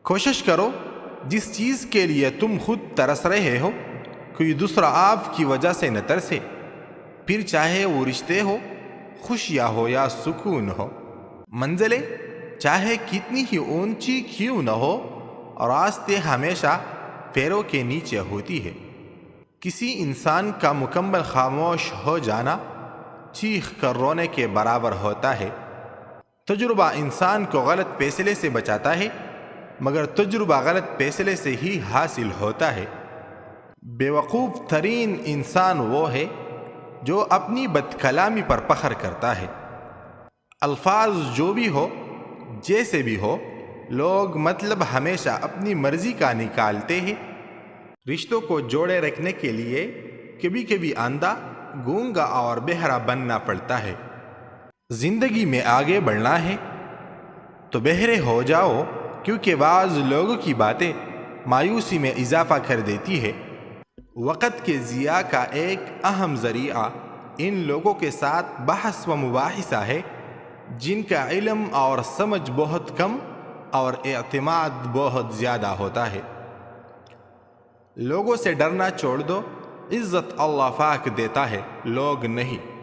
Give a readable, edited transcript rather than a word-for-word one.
کوشش کرو جس چیز کے لیے تم خود ترس رہے ہو کوئی دوسرا آپ کی وجہ سے نہ ترسے، پھر چاہے وہ رشتے ہو، خوشیاں ہو یا سکون ہو، منزلیں چاہے کتنی ہی اونچی کیوں نہ ہو، راستے ہمیشہ پیروں کے نیچے ہوتی ہے۔ کسی انسان کا مکمل خاموش ہو جانا چیخ کر رونے کے برابر ہوتا ہے۔ تجربہ انسان کو غلط فیصلے سے بچاتا ہے، مگر تجربہ غلط فیصلے سے ہی حاصل ہوتا ہے۔ بیوقوف ترین انسان وہ ہے جو اپنی بد کلامی پر فخر کرتا ہے۔ الفاظ جو بھی ہو، جیسے بھی ہو، لوگ مطلب ہمیشہ اپنی مرضی کا نکالتے ہیں۔ رشتوں کو جوڑے رکھنے کے لیے کبھی کبھی اندھا، گونگا اور بہرا بننا پڑتا ہے۔ زندگی میں آگے بڑھنا ہے تو بہرے ہو جاؤ، کیونکہ بعض لوگوں کی باتیں مایوسی میں اضافہ کر دیتی ہے۔ وقت کے ضیاع کا ایک اہم ذریعہ ان لوگوں کے ساتھ بحث و مباحثہ ہے جن کا علم اور سمجھ بہت کم اور اعتماد بہت زیادہ ہوتا ہے۔ لوگوں سے ڈرنا چھوڑ دو، عزت اللہ پاک دیتا ہے، لوگ نہیں۔